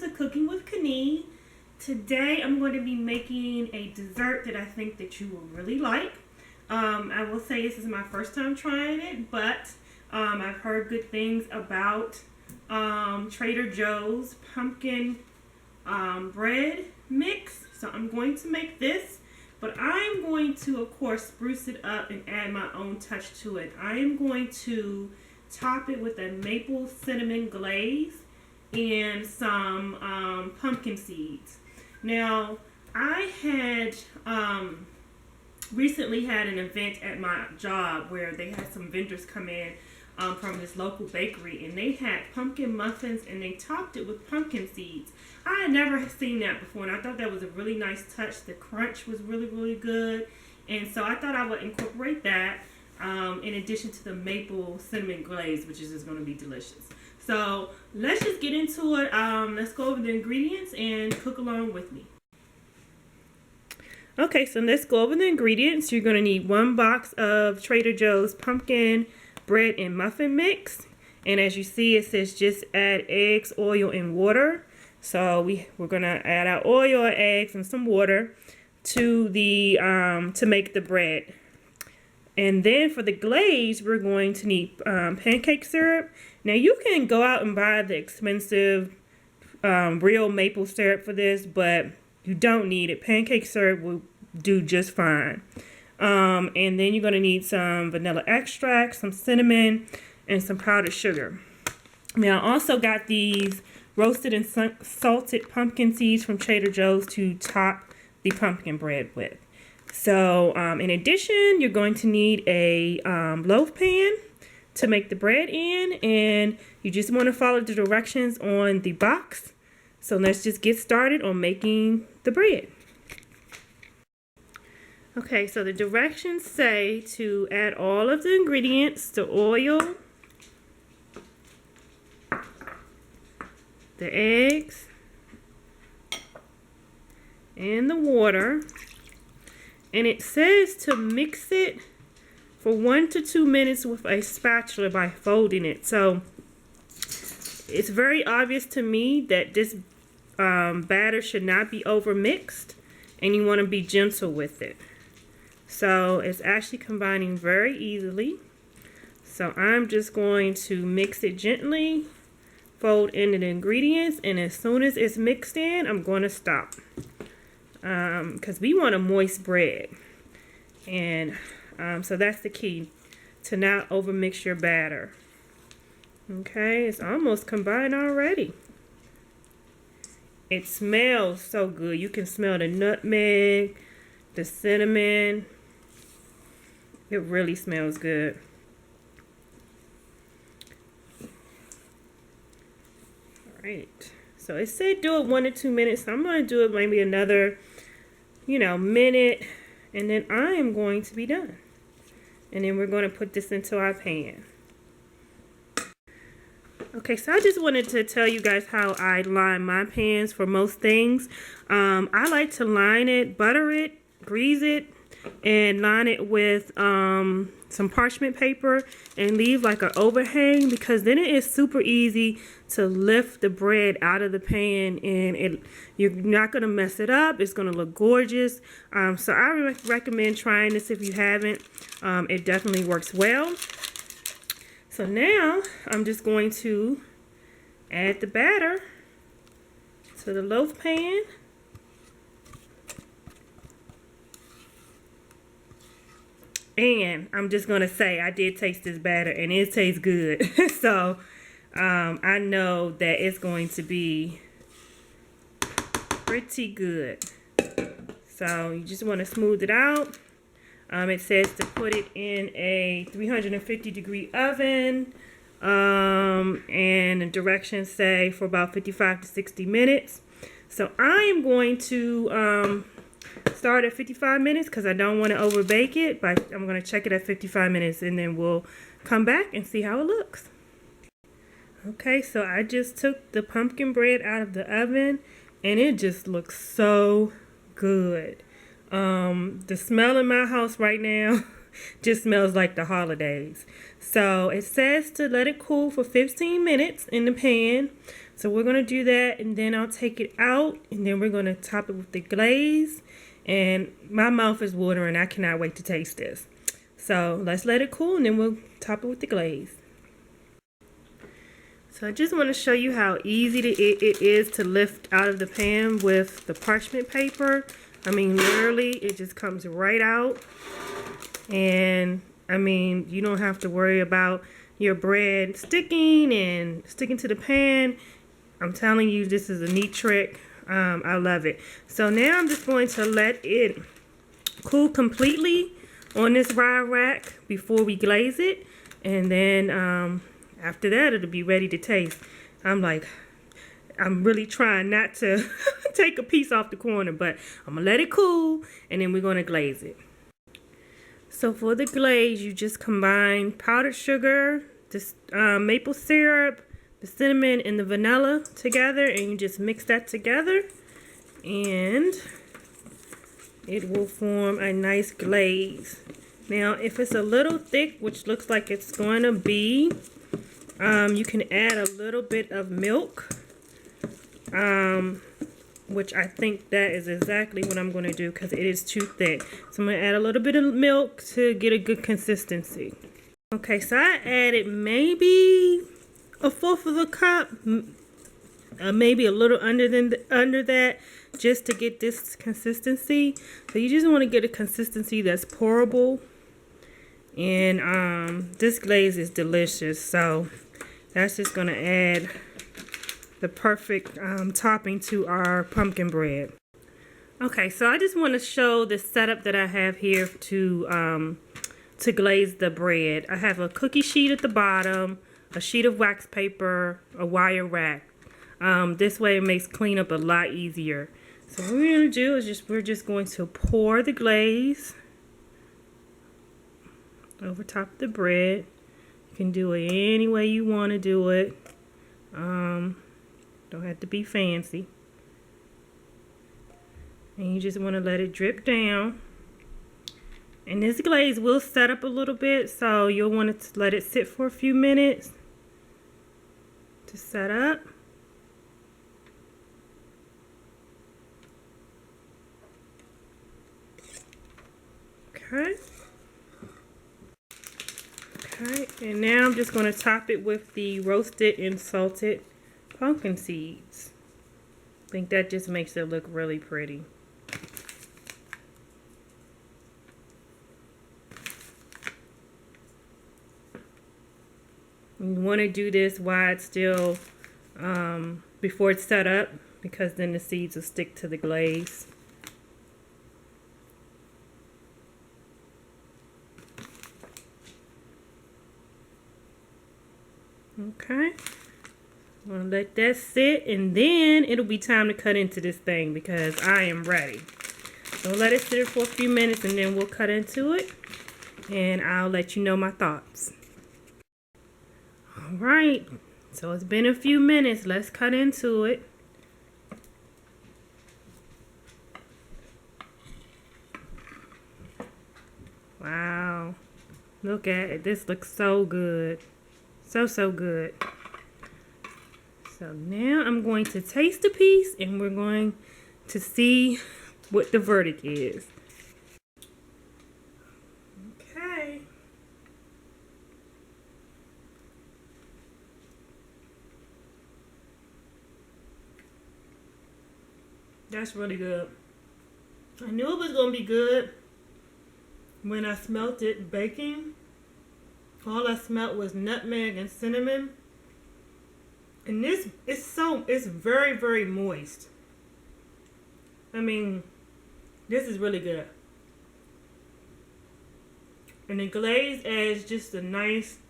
to Cooking with Kanee. Today I'm going to be making a dessert that I think that you will really like. I will say this is my first time trying it, but I've heard good things about Trader Joe's pumpkin bread mix. So I'm going to make this, but I'm going to, of course, spruce it up and add my own touch to it. I am going to top it with a maple cinnamon glaze and some pumpkin seeds. Now, I had recently had an event at my job where they had some vendors come in from this local bakery, and they had pumpkin muffins and they topped it with pumpkin seeds. I had never seen that before, and I thought that was a really nice touch. The crunch was really, really good, and so I thought I would incorporate that in addition to the maple cinnamon glaze, which is just going to be delicious. So let's just get into it. Let's go over the ingredients and cook along with me. Okay, so let's go over the ingredients. You're going to need 1 box of Trader Joe's pumpkin bread and muffin mix. And as you see, it says just add eggs, oil, and water. So we're going to add our oil, eggs, and some water to the to make the bread. And then for the glaze, we're going to need pancake syrup. Now you can go out and buy the expensive real maple syrup for this, but you don't need it. Pancake syrup will do just fine. And then you're going to need some vanilla extract, some cinnamon, and some powdered sugar. Now I also got these roasted and salted pumpkin seeds from Trader Joe's to top the pumpkin bread with. So in addition, you're going to need a loaf pan to make the bread in, and you just want to follow the directions on the box. So let's just get started on making the bread. Okay, so the directions say to add all of the ingredients, the oil, the eggs, and the water. And it says to mix it for 1 to 2 minutes with a spatula by folding it. So it's very obvious to me that this batter should not be over mixed, and you want to be gentle with it. So it's actually combining very easily. So I'm just going to mix it gently, fold in the ingredients, and as soon as it's mixed in, I'm going to stop. Because we want a moist bread, and so that's the key, to not overmix your batter. Okay, it's almost combined already. It smells so good. You can smell the nutmeg, the cinnamon. It really smells good. All right, so it said do it 1 to 2 minutes. So I'm going to do it maybe another minute, and then I am going to be done. And then we're going to put this into our pan. Okay, so I just wanted to tell you guys how I line my pans for most things. I like to line it, butter it, grease it, and line it with some parchment paper and leave like an overhang, because then it is super easy to lift the bread out of the pan, and you're not going to mess it up. It's going to look gorgeous. So I recommend trying this if you haven't. It definitely works well. So now I'm just going to add the batter to the loaf pan. And I'm just going to say I did taste this batter, and it tastes good. So I know that it's going to be pretty good. So you just want to smooth it out. It says to put it in a 350-degree oven. And the directions say for about 55 to 60 minutes. So I am going to start at 55 minutes because I don't want to over bake it, but I'm going to check it at 55 minutes, and then we'll come back and see how it looks. Okay, so I just took the pumpkin bread out of the oven, and it just looks so good. The smell in my house right now just smells like the holidays. So it says to let it cool for 15 minutes in the pan. So we're going to do that, and then I'll take it out, and then we're going to top it with the glaze. And my mouth is watering. I cannot wait to taste this. So let's let it cool, and then we'll top it with the glaze. So I just want to show you how easy it is to lift out of the pan with the parchment paper. I mean, literally, it just comes right out. And I mean, you don't have to worry about your bread sticking to the pan. I'm telling you, this is a neat trick. I love it. So now I'm just going to let it cool completely on this wire rack before we glaze it. And then after that, it'll be ready to taste. I'm really trying not to take a piece off the corner, but I'm gonna let it cool, and then we're gonna glaze it. So for the glaze, you just combine powdered sugar, this maple syrup, the cinnamon, and the vanilla together, and you just mix that together, and it will form a nice glaze. Now, if it's a little thick, which looks like it's going to be, you can add a little bit of milk, which I think that is exactly what I'm going to do because it is too thick. So I'm going to add a little bit of milk to get a good consistency. Okay, so I added maybe 1/4 of a cup, maybe a little under that, just to get this consistency. So you just want to get a consistency that's pourable. And this glaze is delicious, so that's just going to add the perfect topping to our pumpkin bread. Okay, so I just want to show the setup that I have here to glaze the bread. I have a cookie sheet at the bottom, a sheet of wax paper, a wire rack. This way it makes cleanup a lot easier. So what we're going to do is we're just going to pour the glaze over top of the bread. You can do it any way you want to do it. Don't have to be fancy. And you just want to let it drip down. And this glaze will set up a little bit, so you'll want to let it sit for a few minutes to set up. Okay. Okay, and now I'm just going to top it with the roasted and salted pumpkin seeds. I think that just makes it look really pretty. You want to do this while it's still, before it's set up, because then the seeds will stick to the glaze. Okay, I'm gonna let that sit, and then it'll be time to cut into this thing because I am ready. So let it sit for a few minutes, and then we'll cut into it, and I'll let you know my thoughts. All right, so it's been a few minutes. Let's cut into it. Wow, look at it. This looks so good. So good. So now I'm going to taste a piece, and we're going to see what the verdict is. Okay. That's really good. I knew it was going to be good when I smelt it baking. All I smelled was nutmeg and cinnamon. And this it's very, very moist. I mean, this is really good. And the glaze adds just a nice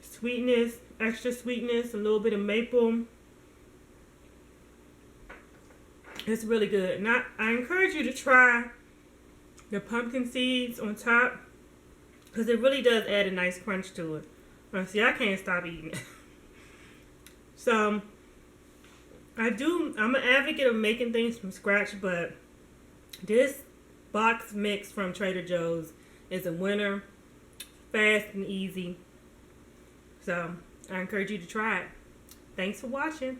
sweetness, extra sweetness, a little bit of maple. It's really good. And I encourage you to try the pumpkin seeds on top, because it really does add a nice crunch to it. See, I can't stop eating it. So, I'm an advocate of making things from scratch, but this box mix from Trader Joe's is a winner. Fast and easy. So, I encourage you to try it. Thanks for watching.